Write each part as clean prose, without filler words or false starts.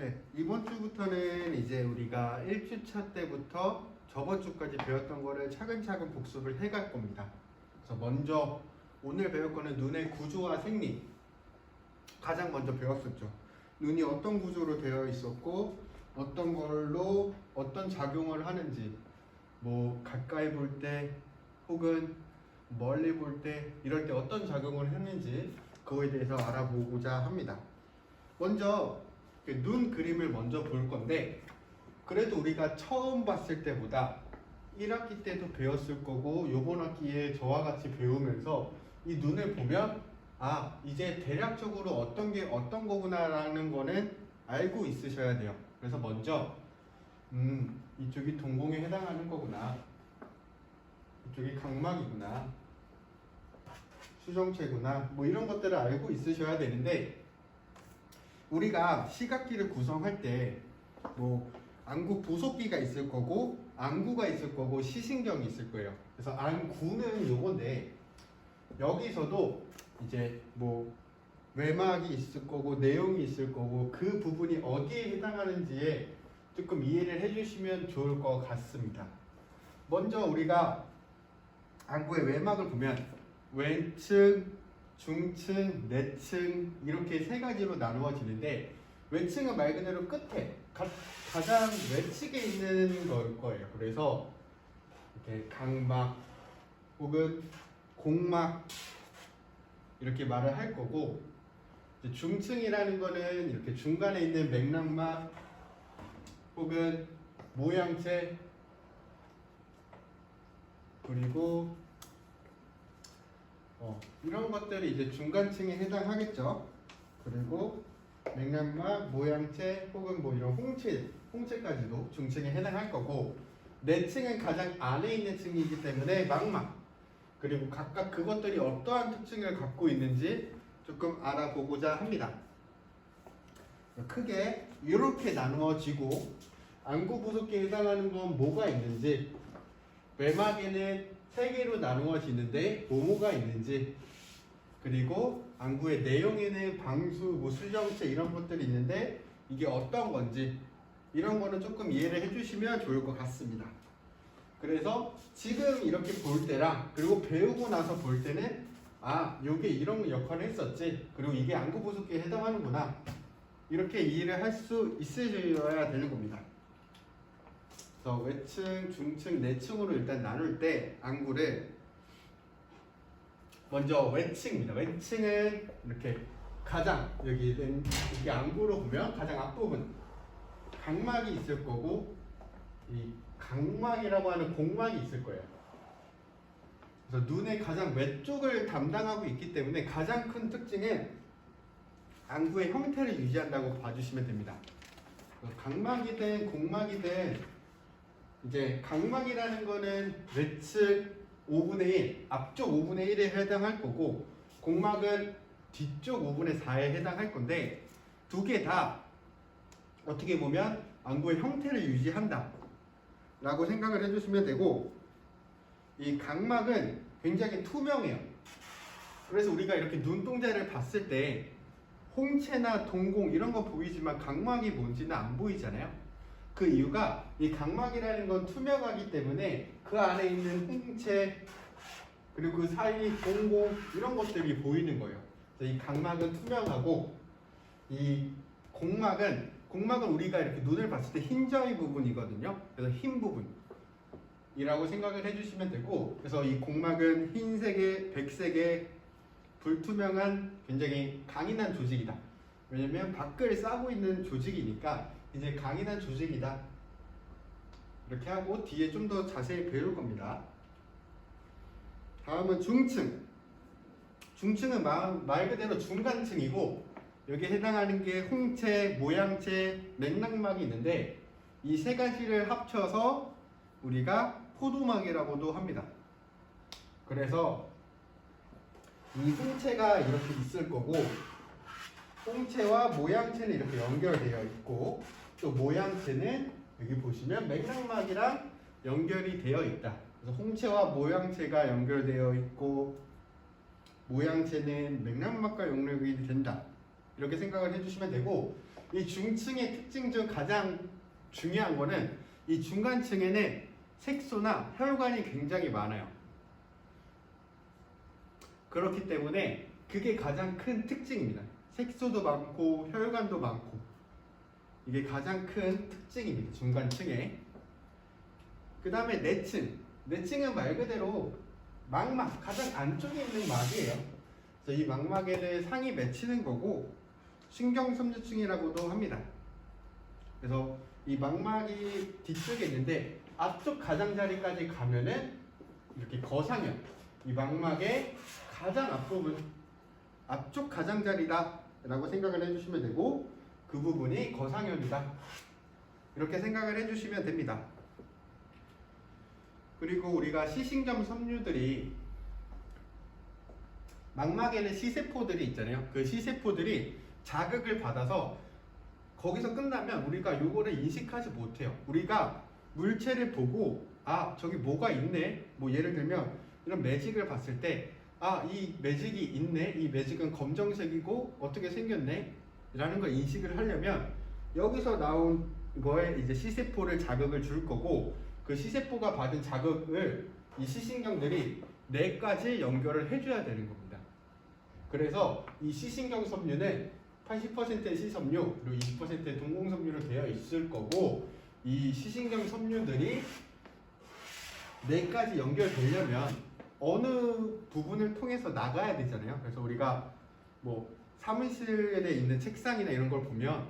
네, 이번 주부터는 이제 우리가 1주차 때부터 저번 주까지 배웠던 거를 차근차근 복습을 해갈 겁니다. 그래서 먼저 오늘 배울 거는 눈의 구조와 생리. 가장 먼저 배웠었죠. 눈이 어떤 구조로 되어 있었고 어떤 걸로 어떤 작용을 하는지, 뭐 가까이 볼 때 혹은 멀리 볼 때 이럴 때 어떤 작용을 했는지 그거에 대해서 알아보고자 합니다. 먼저 눈 그림을 먼저 볼 건데, 그래도 우리가 처음 봤을 때보다 1학기 때도 배웠을 거고 요번 학기에 저와 같이 배우면서 이 눈을 보면 아, 이제 대략적으로 어떤 게 어떤 거구나 라는 거는 알고 있으셔야 돼요. 그래서 먼저 이쪽이 동공에 해당하는 거구나, 이쪽이 각막이구나, 수정체구나, 뭐 이런 것들을 알고 있으셔야 되는데, 우리가 시각기를 구성할 때 뭐 안구 부속기가 있을 거고 안구가 있을 거고 시신경이 있을 거예요. 그래서 안구는 요건데, 여기서도 이제 뭐 외막이 있을 거고 내용이 있을 거고 그 부분이 어디에 해당하는지에 조금 이해를 해주시면 좋을 것 같습니다. 먼저 우리가 안구의 외막을 보면 왼층, 중층, 내층 이렇게 세 가지로 나누어지는데, 외층은 말 그대로 끝에 가장 외측에 있는 걸 거예요. 그래서 이렇게 각막 혹은 공막 이렇게 말을 할 거고, 중층이라는 거는 이렇게 중간에 있는 맥락막 혹은 모양체, 그리고 이런 것들이 이제 중간층에 해당하겠죠. 그리고 맥락막, 모양체 혹은 뭐 이런 홍채까지도 중층에 해당할 거고, 내층은 가장 안에 있는 층이기 때문에 망막, 그리고 각각 그것들이 어떠한 특징을 갖고 있는지 조금 알아보고자 합니다. 크게 이렇게 나누어지고, 안구 부속기에 해당하는 건 뭐가 있는지, 외막에는 세 개로 나누어지는데 뭐가 있는지, 그리고 안구의 내용에는 방수, 뭐 수정체 이런 것들이 있는데 이게 어떤 건지, 이런 거는 조금 이해를 해주시면 좋을 것 같습니다. 그래서 지금 이렇게 볼 때랑 그리고 배우고 나서 볼 때는 아, 요게 이런 역할을 했었지, 그리고 이게 안구 부속기에 해당하는구나, 이렇게 이해를 할 수 있으셔야 되는 겁니다. 그래서 외층, 중층, 내층으로 일단 나눌 때 안구를 먼저 외층입니다. 외층은 이렇게 가장 여기 안구로 보면 가장 앞부분 각막이 있을 거고, 이 각막이라고 하는 공막이 있을 거예요. 그래서 눈의 가장 외쪽을 담당하고 있기 때문에 가장 큰 특징은 안구의 형태를 유지한다고 봐주시면 됩니다. 각막이든 공막이든, 이제 각막이라는 거는 외측 5분의 1, 앞쪽 5분의 1에 해당할 거고, 공막은 뒤쪽 5분의 4에 해당할 건데, 두 개 다 어떻게 보면 안구의 형태를 유지한다 라고 생각을 해주시면 되고, 이 각막은 굉장히 투명해요. 그래서 우리가 이렇게 눈동자를 봤을 때 홍채나 동공 이런 거 보이지만 각막이 뭔지는 안 보이잖아요. 그 이유가 이 각막이라는 건 투명하기 때문에 그 안에 있는 홍채 그리고 그 사이 동공 이런 것들이 보이는 거예요. 그래서 이 각막은 투명하고, 이 공막은 우리가 이렇게 눈을 봤을 때 흰자위 부분이거든요. 그래서 흰 부분이라고 생각을 해주시면 되고, 그래서 이 공막은 흰색에 백색에 불투명한 굉장히 강인한 조직이다. 왜냐면 밖을 싸고 있는 조직이니까 이제 강인한 조직이다. 이렇게 하고 뒤에 좀 더 자세히 배울 겁니다. 다음은 중층. 중층은 말 그대로 중간층이고, 여기에 해당하는 게 홍채, 모양채, 맥락막이 있는데, 이 세 가지를 합쳐서 우리가 포도막이라고도 합니다. 그래서 이 홍채가 이렇게 있을 거고, 홍채와 모양채는 이렇게 연결되어 있고, 또 모양채는 여기 보시면 맥락막이랑 연결이 되어 있다. 그래서 홍채와 모양채가 연결되어 있고 모양채는 맥락막과 연결이 된다, 이렇게 생각을 해주시면 되고, 이 중층의 특징 중 가장 중요한 거는 이 중간층에는 색소나 혈관이 굉장히 많아요. 그렇기 때문에 그게 가장 큰 특징입니다. 색소도 많고 혈관도 많고 이게 가장 큰 특징입니다. 중간층에. 그 다음에 내층. 내층은 말 그대로 망막, 가장 안쪽에 있는 막이에요. 그래서 이 망막에는 상이 맺히는 거고 신경섬유층이라고도 합니다. 그래서 이 망막이 뒤쪽에 있는데 앞쪽 가장자리까지 가면은 이렇게 거상현, 이 망막의 가장 앞부분, 앞쪽 가장자리다 라고 생각을 해주시면 되고 그 부분이 거상현이다 이렇게 생각을 해주시면 됩니다. 그리고 우리가 시신경 섬유들이 망막에는 시세포들이 있잖아요. 그 시세포들이 자극을 받아서 거기서 끝나면 우리가 요거를 인식하지 못해요. 우리가 물체를 보고 아 저기 뭐가 있네, 뭐 예를 들면 이런 매직을 봤을 때 아 이 매직이 있네, 이 매직은 검정색이고 어떻게 생겼네 라는 걸 인식을 하려면 여기서 나온 거에 이제 시세포를 자극을 줄 거고 그 시세포가 받은 자극을 이 시신경들이 뇌까지 연결을 해줘야 되는 겁니다. 그래서 이 시신경 섬유는 80%의 시섬유 그리고 20%의 동공섬유로 되어 있을 거고 이 시신경 섬유들이 뇌까지 연결되려면 어느 부분을 통해서 나가야 되잖아요. 그래서 우리가 뭐 사무실에 있는 책상이나 이런 걸 보면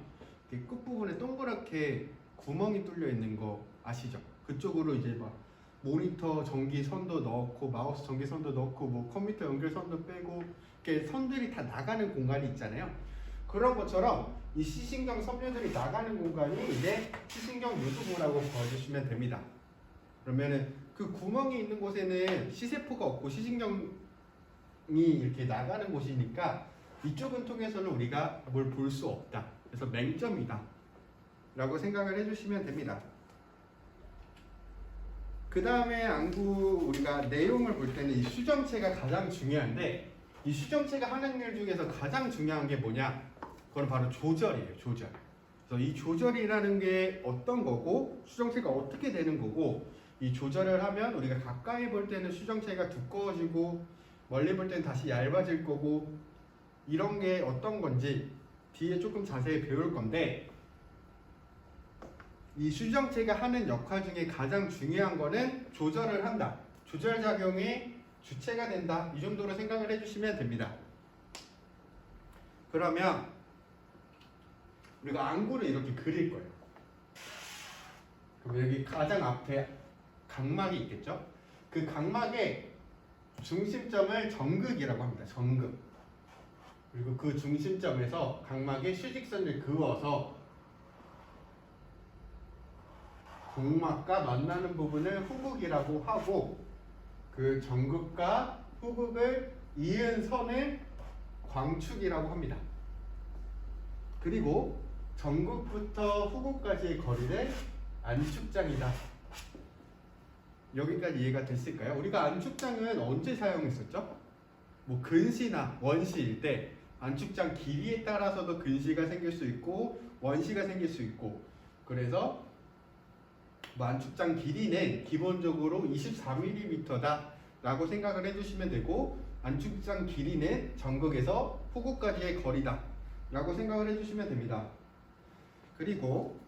이렇게 끝부분에 동그랗게 구멍이 뚫려 있는 거 아시죠? 그쪽으로 이제 막 모니터 전기선도 넣고 마우스 전기선도 넣고 뭐 컴퓨터 연결선도 빼고 이렇게 선들이 다 나가는 공간이 있잖아요. 그런 것처럼 이 시신경 섬유들이 나가는 공간이 이제 시신경 유두부라고 봐주시면 됩니다. 그러면은 그 구멍이 있는 곳에는 시세포가 없고 시신경이 이렇게 나가는 곳이니까 이쪽은 통해서는 우리가 뭘 볼 수 없다. 그래서 맹점이다 라고 생각을 해주시면 됩니다. 그 다음에 안구 우리가 내용을 볼 때는 이 수정체가 가장 중요한데 이 수정체가 하는 일 중에서 가장 중요한 게 뭐냐? 그건 바로 조절이에요. 조절. 그래서 이 조절이라는 게 어떤 거고 수정체가 어떻게 되는 거고 이 조절을 하면 우리가 가까이 볼 때는 수정체가 두꺼워지고 멀리 볼 때는 다시 얇아질 거고 이런 게 어떤 건지 뒤에 조금 자세히 배울 건데 이 수정체가 하는 역할 중에 가장 중요한 거는 조절을 한다. 조절작용의 주체가 된다. 이 정도로 생각을 해주시면 됩니다. 그러면 우리가 안구를 이렇게 그릴 거예요. 그럼 여기 가장 앞에 각막이 있겠죠? 그 각막의 중심점을 정극이라고 합니다. 정극. 그리고 그 중심점에서 각막의 휴직선을 그어서 공막과 만나는 부분을 후극이라고 하고 그 정극과 후극을 이은 선을 광축이라고 합니다. 그리고 정극부터 후극까지의 거리를 안축장이다. 여기까지 이해가 됐을까요? 우리가 안축장은 언제 사용했었죠? 뭐 근시나 원시일 때 안축장 길이에 따라서도 근시가 생길 수 있고 원시가 생길 수 있고 그래서 뭐 안축장 길이는 기본적으로 24mm다 라고 생각을 해주시면 되고 안축장 길이는 정극에서 후극까지의 거리다 라고 생각을 해주시면 됩니다. 그리고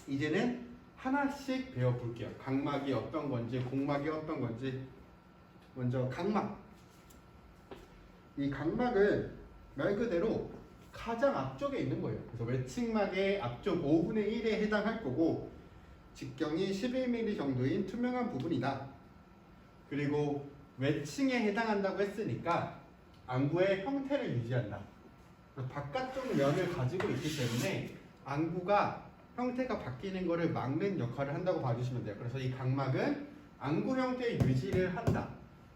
이제는 하나씩 배워볼게요. 각막이 어떤 건지 공막이 어떤 건지. 먼저 각막. 이 각막은 말 그대로 가장 앞쪽에 있는 거예요. 그래서 외측막의 앞쪽 5분의 1에 해당할 거고 직경이 11mm 정도인 투명한 부분이다. 그리고 외층에 해당한다고 했으니까 안구의 형태를 유지한다. 바깥쪽 면을 가지고 있기 때문에 안구가 형태가 바뀌는 것을 막는 역할을 한다고 봐주시면 돼요. 그래서 이 각막은 안구 형태의 유지를 한다.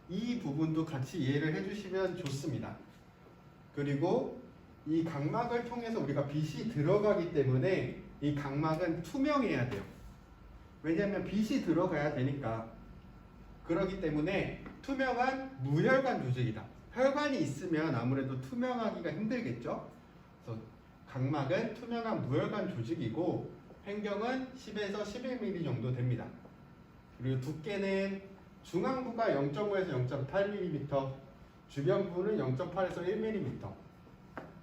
이 부분도 같이 이해를 해주시면 좋습니다. 그리고 이 각막을 통해서 우리가 빛이 들어가기 때문에 이 각막은 투명해야 돼요. 왜냐하면 빛이 들어가야 되니까. 그렇기 때문에 투명한 무혈관 조직이다. 혈관이 있으면 아무래도 투명하기가 힘들겠죠. 그래서 각막은 투명한 무혈관 조직이고 횡경은 10에서 11mm 정도 됩니다. 그리고 두께는 중앙부가 0.5에서 0.8mm, 주변부는 0.8에서 1mm.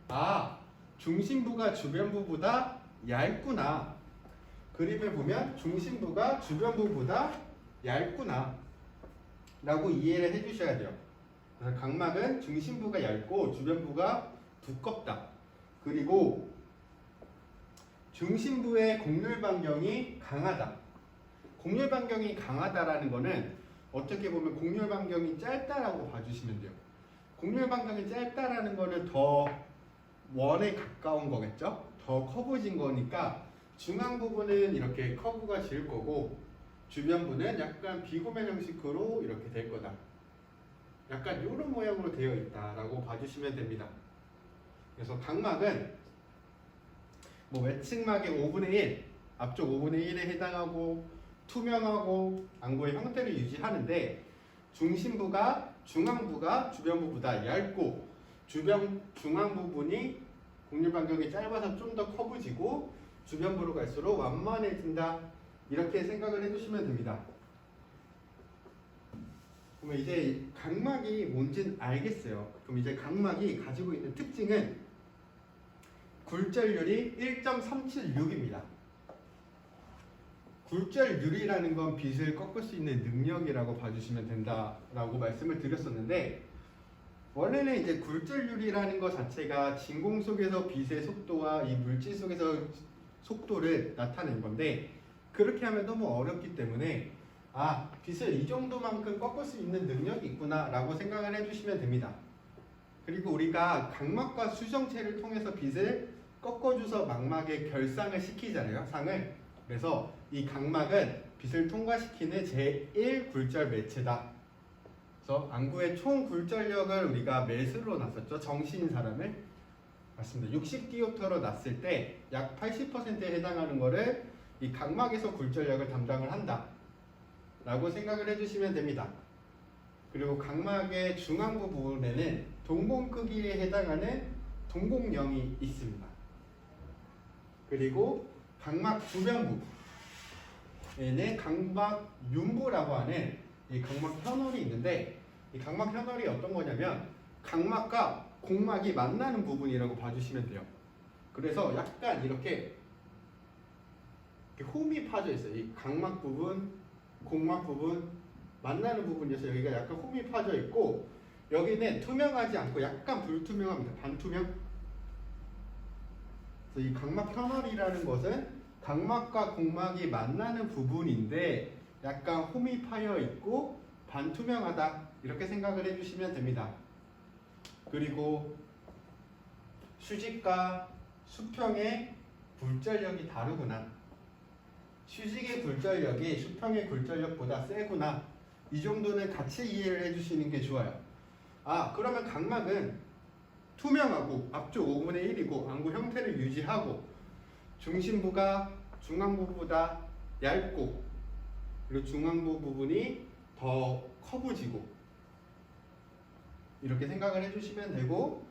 아, 중심부가 주변부보다 얇구나. 그림을 보면 중심부가 주변부보다 얇구나 라고 이해를 해주셔야 돼요. 그래서 각막은 중심부가 얇고 주변부가 두껍다. 그리고 중심부의 곡률 반경이 강하다. 곡률 반경이 강하다라는 거는 어떻게 보면 곡률 반경이 짧다라고 봐주시면 돼요. 곡률 반경이 짧다라는 거는 더 원에 가까운 거겠죠? 더 커브진 거니까 중앙 부분은 이렇게 커브가 질 거고 주변부는 약간 비고면 형식으로 이렇게 될 거다. 약간 이런 모양으로 되어 있다라고 봐주시면 됩니다. 그래서 각막은 뭐 외측막의 5분의 1, 앞쪽 5분의 1에 해당하고 투명하고 안구의 형태를 유지하는데 중심부가 중앙부가 주변부보다 얇고 중앙 부분이 곡률 반경이 짧아서 좀 더 커브지고 주변부로 갈수록 완만해진다. 이렇게 생각을 해주시면 됩니다. 그러면 이제 각막이 뭔지는 알겠어요. 그럼 이제 각막이 가지고 있는 특징은 굴절률이 1.376입니다. 굴절률이라는 건 빛을 꺾을 수 있는 능력이라고 봐주시면 된다라고 말씀을 드렸었는데 원래는 이제 굴절률이라는 것 자체가 진공 속에서 빛의 속도와 이 물질 속에서 속도를 나타낸 건데 그렇게 하면 너무 어렵기 때문에 빛을 이 정도만큼 꺾을 수 있는 능력이 있구나 라고 생각을 해주시면 됩니다. 그리고 우리가 각막과 수정체를 통해서 빛을 꺾어줘서 망막에 결상을 시키잖아요. 상을. 그래서 이 각막은 빛을 통과시키는 제1 굴절 매체다. 그래서 안구의 총 굴절력을 우리가 매수로 놨었죠. 정신인 사람을. 맞습니다. 60디오터로 놨을 때 약 80%에 해당하는 거를 이 각막에서 굴절력을 담당을 한다 라고 생각을 해주시면 됩니다. 그리고 각막의 중앙부 부분에는 동공 크기에 해당하는 동공령이 있습니다. 그리고 각막 주변부에는 각막 윤부라고 하는 이 각막 현월이 있는데 이 각막 현월이 어떤 거냐면 각막과 공막이 만나는 부분이라고 봐주시면 돼요. 그래서 약간 이렇게 홈이 파져 있어요. 이 각막 부분, 공막 부분 만나는 부분이어서 여기가 약간 홈이 파져 있고 여기는 투명하지 않고 약간 불투명합니다. 반투명. 그래서 이 각막 현월이라는 것은 각막과 공막이 만나는 부분인데 약간 홈이 파여 있고 반투명하다 이렇게 생각을 해주시면 됩니다. 그리고 수직과 수평의 굴절력이 다르구나. 수직의 굴절력이 수평의 굴절력보다 세구나. 이 정도는 같이 이해를 해주시는 게 좋아요. 그러면 각막은 투명하고 앞쪽 5분의 1이고 안구 형태를 유지하고 중심부가 중앙부보다 얇고 그리고 중앙부 부분이 더 커브지고 이렇게 생각을 해주시면 되고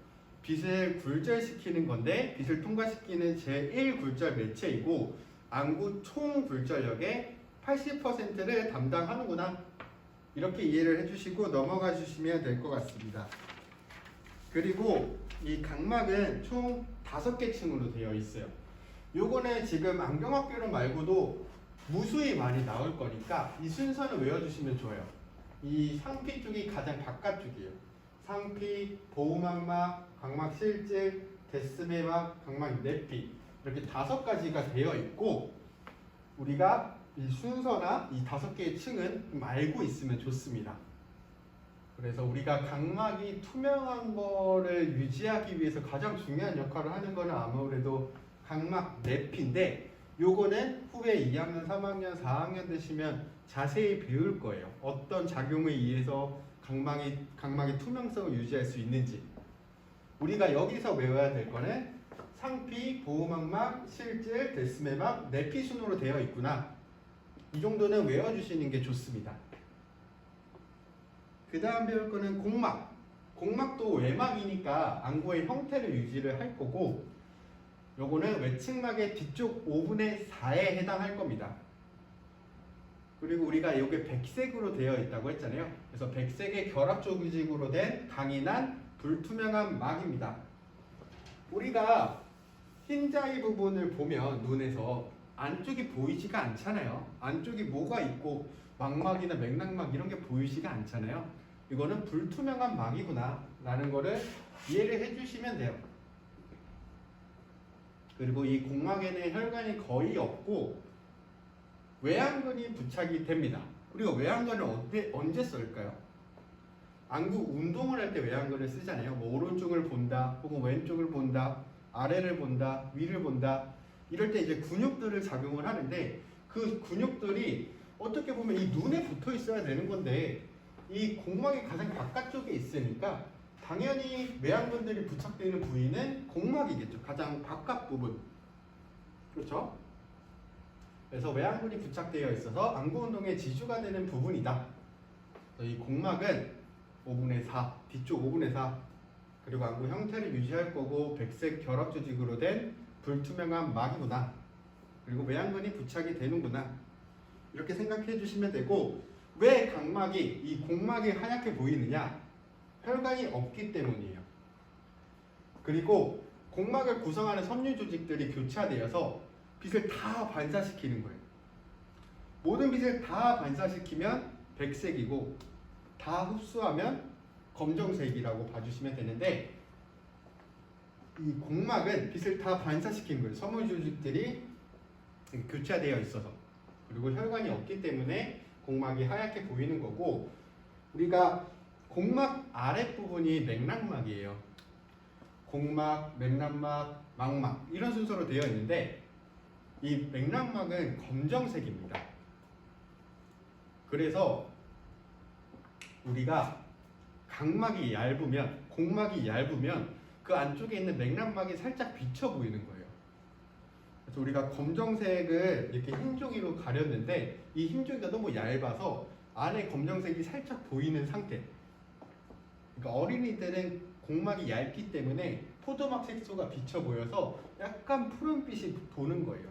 빛을 굴절시키는 건데 빛을 통과시키는 제1 굴절 매체이고 안구 총 굴절력의 80%를 담당하는구나 이렇게 이해를 해주시고 넘어가 주시면 될 것 같습니다. 그리고 이 각막은 총 5개 층으로 되어 있어요. 요거는 지금 안경학교론 말고도 무수히 많이 나올 거니까 이 순서는 외워주시면 좋아요. 이 상피 쪽이 가장 바깥쪽이에요. 상피, 보호막막, 각막 실질, 데스매막, 각막 내피 이렇게 5가지가 되어 있고 우리가 이 순서나 이 5개의 층은 좀 알고 있으면 좋습니다. 그래서 우리가 각막이 투명한 거를 유지하기 위해서 가장 중요한 역할을 하는 거는 아무래도 각막 내피인데 요거는 후에 2학년, 3학년, 4학년 되시면 자세히 배울 거예요. 어떤 작용에 의해서 각막의 투명성을 유지할 수 있는지. 우리가 여기서 외워야 될 거는 상피, 보호막막, 실질, 데스매막, 내피 순으로 되어 있구나. 이 정도는 외워주시는 게 좋습니다. 그 다음 배울 거는 공막. 공막도 외막이니까 안구의 형태를 유지를 할 거고 요거는 외측막의 뒤쪽 5분의 4에 해당할 겁니다. 그리고 우리가 이게 백색으로 되어 있다고 했잖아요. 그래서 백색의 결합 조직으로 된 강인한 불투명한 막입니다. 우리가 흰자위 부분을 보면 눈에서 안쪽이 보이지가 않잖아요. 안쪽이 뭐가 있고 망막이나 맥락막 이런 게 보이지가 않잖아요. 이거는 불투명한 막이구나 라는 거를 이해를 해주시면 돼요. 그리고 이 공막에는 혈관이 거의 없고 외양근이 부착이 됩니다. 우리가 외양근을 언제 쓸까요? 안구 운동을 할 때 외양근을 쓰잖아요. 뭐 오른쪽을 본다, 혹은 왼쪽을 본다, 아래를 본다, 위를 본다. 이럴 때 이제 근육들을 작용을 하는데 그 근육들이 어떻게 보면 이 눈에 붙어 있어야 되는 건데 이 공막이 가장 바깥쪽에 있으니까 당연히 외양근들이 부착되는 부위는 공막이겠죠. 가장 바깥 부분. 그렇죠? 그래서 외양근이 부착되어 있어서 안구 운동의 지주가 되는 부분이다. 이 공막은 5분의 4, 뒤쪽 5분의 4 그리고 안구 형태를 유지할 거고 백색 결합 조직으로 된 불투명한 막이구나. 그리고 외양근이 부착이 되는구나. 이렇게 생각해 주시면 되고 왜 각막이 이 공막이 하얗게 보이느냐? 혈관이 없기 때문이에요. 그리고 공막을 구성하는 섬유 조직들이 교차되어서 빛을 다 반사시키는 거예요. 모든 빛을 다 반사시키면 백색이고 다 흡수하면 검정색이라고 봐주시면 되는데 이 공막은 빛을 다 반사시키는 거예요. 섬유 조직들이 교차되어 있어서. 그리고 혈관이 없기 때문에 공막이 하얗게 보이는 거고 우리가 공막 아랫부분이 맥락막이에요. 공막, 맥락막, 망막 이런 순서로 되어 있는데 이 맥락막은 검정색입니다. 그래서 우리가 각막이 얇으면 공막이 얇으면 그 안쪽에 있는 맥락막이 살짝 비쳐 보이는 거예요. 그래서 우리가 검정색을 이렇게 흰 종이로 가렸는데 이 흰 종이가 너무 얇아서 안에 검정색이 살짝 보이는 상태. 그러니까 어린이들은 공막이 얇기 때문에 포도막 색소가 비쳐 보여서 약간 푸른빛이 도는 거예요.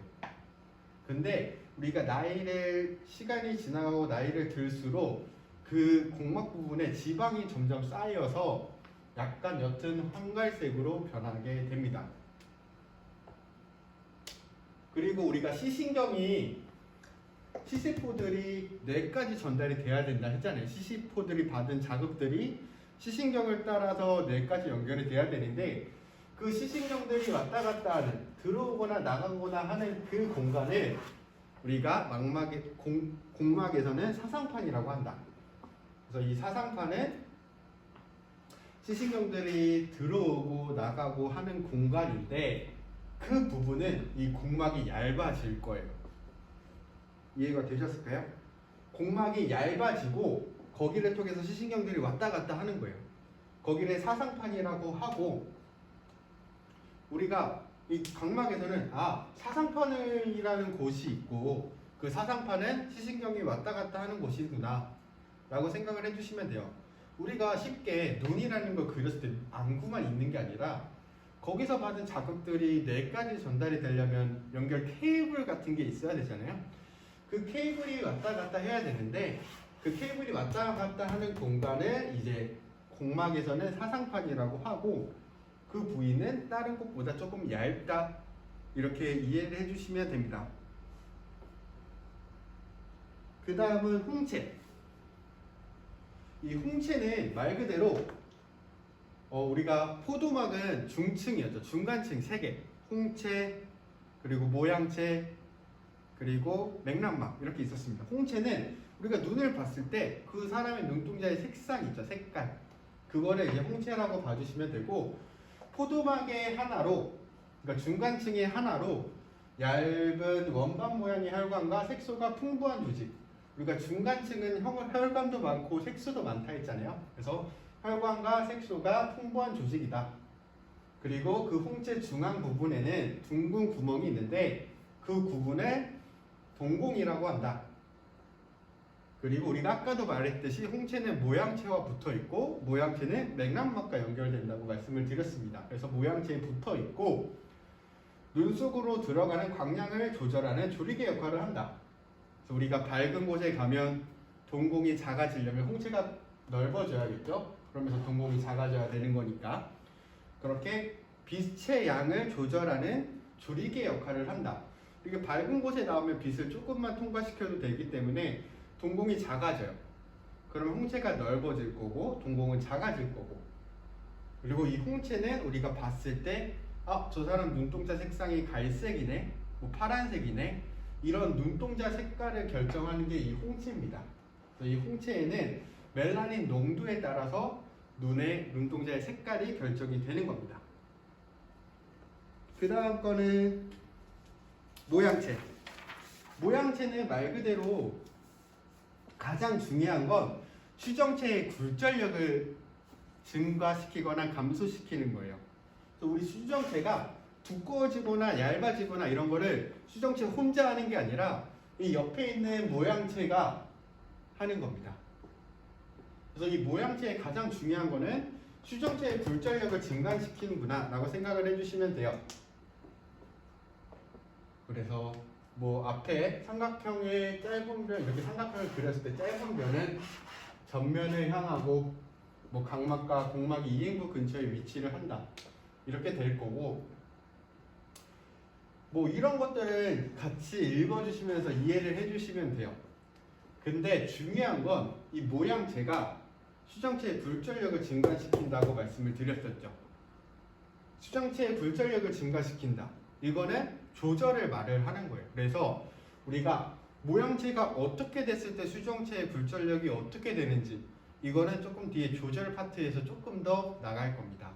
근데 우리가 시간이 지나가고 나이를 들수록 그 공막 부분에 지방이 점점 쌓여서 약간 옅은 황갈색으로 변하게 됩니다. 그리고 우리가 시신경이 시세포들이 뇌까지 전달이 돼야 된다 했잖아요. 시세포들이 받은 자극들이 시신경을 따라서 뇌까지 연결이 돼야 되는데 그 시신경들이 왔다 갔다 하는 들어오거나 나가거나 하는 그 공간을 우리가 공막에서는 사상판이라고 한다. 그래서 이 사상판은 시신경들이 들어오고 나가고 하는 공간인데 그 부분은 이 공막이 얇아질 거예요. 이해가 되셨을까요? 공막이 얇아지고 거기를 통해서 시신경들이 왔다 갔다 하는 거예요. 거기를 사상판이라고 하고 우리가 이 각막에서는 사상판이라는 곳이 있고 그 사상판은 시신경이 왔다 갔다 하는 곳이구나 라고 생각을 해주시면 돼요. 우리가 쉽게 눈이라는 걸 그렸을 때 안구만 있는 게 아니라 거기서 받은 자극들이 뇌까지 전달이 되려면 연결 케이블 같은 게 있어야 되잖아요. 그 케이블이 왔다 갔다 해야 되는데 그 케이블이 왔다 갔다 하는 공간을 이제 공막에서는 사상판이라고 하고 그 부위는 다른 곳보다 조금 얇다 이렇게 이해를 해주시면 됩니다. 그 다음은 홍채. 이 홍채는 말 그대로 우리가 포도막은 중층이었죠. 중간층 3개. 홍채, 그리고 모양채, 그리고 맥락막 이렇게 있었습니다. 홍채는 우리가 눈을 봤을 때 그 사람의 눈동자의 색상 있죠. 색깔. 그거를 이제 홍채라고 봐주시면 되고 포도막의 하나로 그러니까 중간층의 하나로 얇은 원반 모양의 혈관과 색소가 풍부한 조직. 우리가 중간층은 혈관도 많고 색소도 많다 했잖아요. 그래서 혈관과 색소가 풍부한 조직이다. 그리고 그 홍채 중앙 부분에는 둥근 구멍이 있는데 그 부분을 동공이라고 한다. 그리고 우리가 아까도 말했듯이 홍채는 모양체와 붙어 있고 모양체는 맥락막과 연결된다고 말씀을 드렸습니다. 그래서 모양체에 붙어 있고 눈 속으로 들어가는 광량을 조절하는 조리개 역할을 한다. 그래서 우리가 밝은 곳에 가면 동공이 작아지려면 홍채가 넓어져야겠죠. 그러면서 동공이 작아져야 되는 거니까 그렇게 빛의 양을 조절하는 조리개 역할을 한다. 이게 밝은 곳에 나오면 빛을 조금만 통과시켜도 되기 때문에 동공이 작아져요. 그러면 홍채가 넓어질 거고 동공은 작아질 거고, 그리고 이 홍채는 우리가 봤을 때 저 사람 눈동자 색상이 갈색이네, 뭐 파란색이네, 이런 눈동자 색깔을 결정하는 게 이 홍채입니다. 그래서 이 홍채에는 멜라닌 농도에 따라서 눈동자의 색깔이 결정이 되는 겁니다. 그 다음 거는 모양체. 모양체는 말 그대로 가장 중요한 건 수정체의 굴절력을 증가시키거나 감소시키는 거예요. 그래서 우리 수정체가 두꺼워지거나 얇아지거나 이런 거를 수정체 혼자 하는 게 아니라 이 옆에 있는 모양체가 하는 겁니다. 그래서 이 모양체의 가장 중요한 거는 수정체의 굴절력을 증가시키는구나 라고 생각을 해주시면 돼요. 그래서 뭐 앞에 삼각형의 짧은 변, 이렇게 삼각형을 그렸을 때 짧은 변은 전면을 향하고 뭐 각막과 공막이 이행부 근처에 위치를 한다, 이렇게 될 거고, 뭐 이런 것들은 같이 읽어주시면서 이해를 해주시면 돼요. 근데 중요한 건 이 모양체가 수정체의 굴절력을 증가시킨다고 말씀을 드렸었죠. 수정체의 굴절력을 증가시킨다, 이거는 조절을 말을 하는 거예요. 그래서 우리가 모양체가 어떻게 됐을 때 수정체의 굴절력이 어떻게 되는지, 이거는 조금 뒤에 조절 파트에서 조금 더 나갈 겁니다.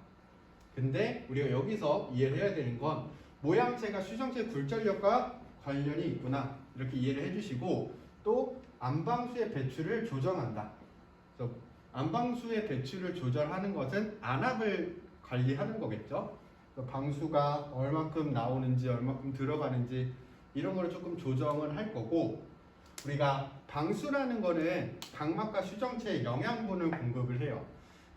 근데 우리가 여기서 이해를 해야 되는 건 모양체가 수정체 굴절력과 관련이 있구나, 이렇게 이해를 해주시고, 또 안방수의 배출을 조정한다. 그래서 안방수의 배출을 조절하는 것은 안압을 관리하는 거겠죠. 방수가 얼만큼 나오는지 얼만큼 들어가는지 이런 거를 조금 조정을 할 거고, 우리가 방수라는 거는 각막과 수정체에 영양분을 공급을 해요.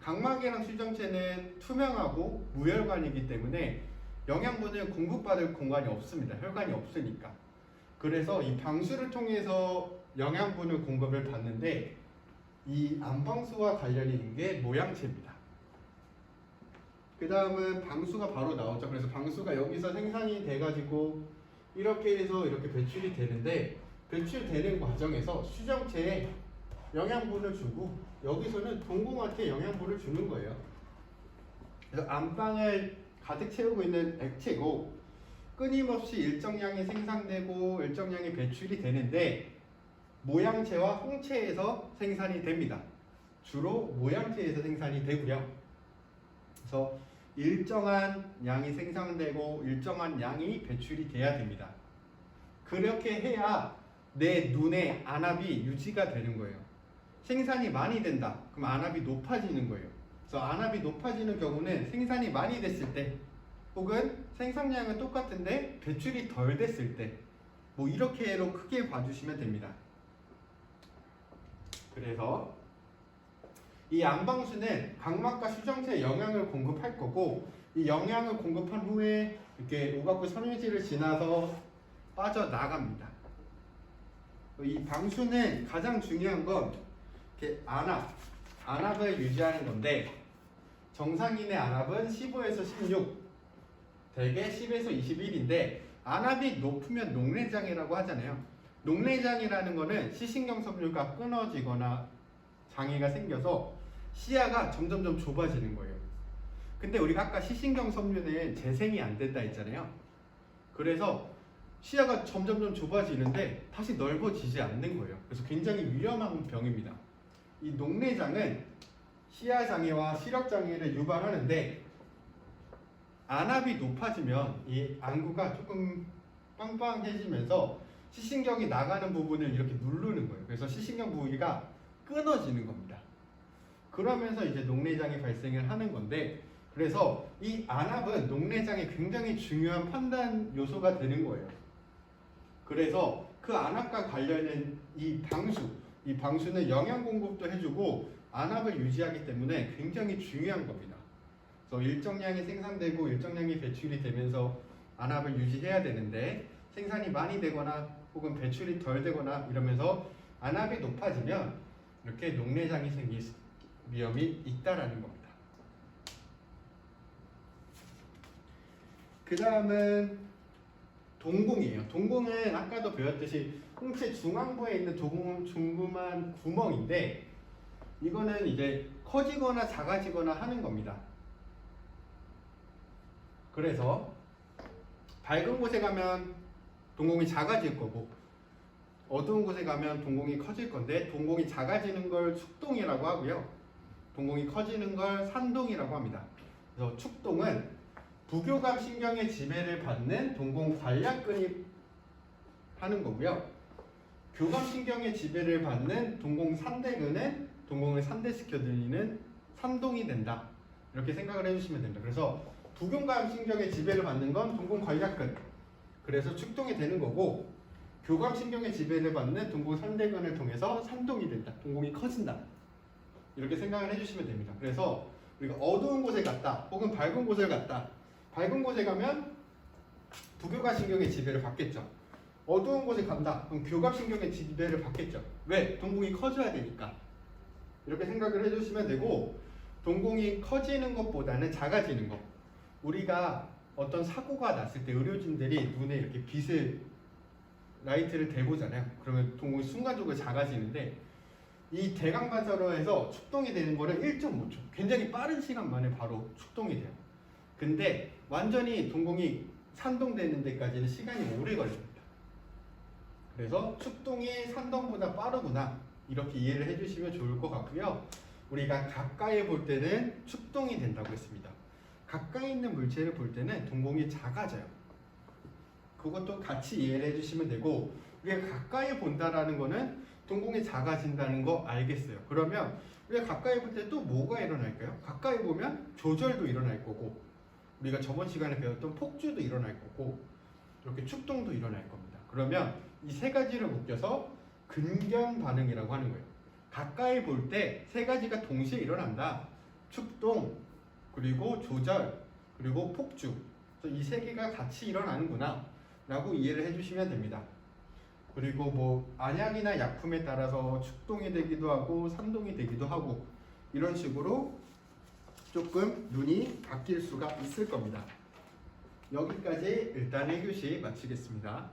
각막이랑 수정체는 투명하고 무혈관이기 때문에 영양분을 공급받을 공간이 없습니다. 혈관이 없으니까. 그래서 이 방수를 통해서 영양분을 공급을 받는데, 이 안방수와 관련이 있는 게 모양체입니다. 그 다음은 방수가 바로 나오죠. 그래서 방수가 여기서 생산이 돼가지고 이렇게 해서 이렇게 배출이 되는데, 배출되는 과정에서 수정체에 영양분을 주고 여기서는 동공한테 영양분을 주는 거예요. 그래서 안방을 가득 채우고 있는 액체고 끊임없이 일정량이 생산되고 일정량이 배출이 되는데 모양체와 홍체에서 생산이 됩니다. 주로 모양체에서 생산이 되고요. 그래서 일정한 양이 생산되고 일정한 양이 배출이 돼야 됩니다. 그렇게 해야 내 눈의 안압이 유지가 되는 거예요. 생산이 많이 된다, 그럼 안압이 높아지는 거예요. 그래서 안압이 높아지는 경우는 생산이 많이 됐을 때, 혹은 생산량은 똑같은데 배출이 덜 됐을 때, 뭐 이렇게로 크게 봐주시면 됩니다. 그래서 이 안방수는 각막과 수정체에 영양을 공급할 거고, 이 영양을 공급한 후에 이렇게 오각부 섬유질을 지나서 빠져나갑니다. 이 방수는 가장 중요한 건 이렇게 안압을 유지하는 건데, 정상인의 안압은 15에서 16, 대개 10에서 21인데 안압이 높으면 녹내장애라고 하잖아요. 녹내장애라는 거는 시신경 섬유가 끊어지거나 장애가 생겨서 시야가 점점점 좁아지는 거예요. 근데 우리가 아까 시신경 섬유는 재생이 안 된다 했잖아요. 그래서 시야가 점점점 좁아지는데 다시 넓어지지 않는 거예요. 그래서 굉장히 위험한 병입니다. 이 녹내장은 시야 장애와 시력 장애를 유발하는데, 안압이 높아지면 이 안구가 조금 빵빵해지면서 시신경이 나가는 부분을 이렇게 누르는 거예요. 그래서 시신경 부위가 끊어지는 겁니다. 그러면서 이제 녹내장이 발생을 하는 건데, 그래서 이 안압은 녹내장의 굉장히 중요한 판단 요소가 되는 거예요. 그래서 그 안압과 관련된 이 방수는 영양 공급도 해주고 안압을 유지하기 때문에 굉장히 중요한 겁니다. 그래서 일정량이 생산되고 일정량이 배출이 되면서 안압을 유지해야 되는데 생산이 많이 되거나 혹은 배출이 덜 되거나 이러면서 안압이 높아지면 이렇게 녹내장이 생길 위험이 있다라는 겁니다. 그 다음은 동공이에요. 동공은 아까도 배웠듯이 홍채 중앙부에 있는 조그만 구멍인데 이거는 이제 커지거나 작아지거나 하는 겁니다. 그래서 밝은 곳에 가면 동공이 작아질 거고 어두운 곳에 가면 동공이 커질 건데 동공이 작아지는 걸 축동이라고 하고요. 동공이 커지는 걸 산동이라고 합니다. 그래서 축동은 부교감 신경의 지배를 받는 동공 관략근이 하는 거고요. 교감 신경의 지배를 받는 동공 산대근은 동공을 산대시켜드리는 산동이 된다. 이렇게 생각을 해주시면 됩니다. 그래서 부교감 신경의 지배를 받는 건 동공 관략근. 그래서 축동이 되는 거고 교감 신경의 지배를 받는 동공 산대근을 통해서 산동이 된다. 동공이 커진다. 이렇게 생각을 해주시면 됩니다. 그래서 우리가 어두운 곳에 갔다 혹은 밝은 곳을 갔다. 밝은 곳에 가면 부교감 신경의 지배를 받겠죠. 어두운 곳에 간다. 그럼 교감 신경의 지배를 받겠죠. 왜? 동공이 커져야 되니까. 이렇게 생각을 해주시면 되고 동공이 커지는 것보다는 작아지는 것. 우리가 어떤 사고가 났을 때 의료진들이 눈에 이렇게 빛을 라이트를 대보잖아요. 그러면 동공이 순간적으로 작아지는데 이 대각반사로해서 축동이 되는 거는 1.5초. 굉장히 빠른 시간 만에 바로 축동이 돼요. 근데 완전히 동공이 산동되는 데까지는 시간이 오래 걸립니다. 그래서 축동이 산동보다 빠르구나 이렇게 이해를 해주시면 좋을 것 같고요. 우리가 가까이 볼 때는 축동이 된다고 했습니다. 가까이 있는 물체를 볼 때는 동공이 작아져요. 그것도 같이 이해를 해주시면 되고 우리가 가까이 본다라는 거는 동공이 작아진다는 거 알겠어요. 그러면 우리가 가까이 볼 때 또 뭐가 일어날까요? 가까이 보면 조절도 일어날 거고 우리가 저번 시간에 배웠던 폭주도 일어날 거고 이렇게 축동도 일어날 겁니다. 그러면 이 세 가지를 묶여서 근경 반응이라고 하는 거예요. 가까이 볼 때 세 가지가 동시에 일어난다. 축동, 그리고 조절, 그리고 폭주. 이 세 개가 같이 일어나는구나 라고 이해를 해주시면 됩니다. 그리고 뭐 안약이나 약품에 따라서 축동이 되기도 하고 산동이 되기도 하고 이런 식으로 조금 눈이 바뀔 수가 있을 겁니다. 여기까지 일단 1교시 마치겠습니다.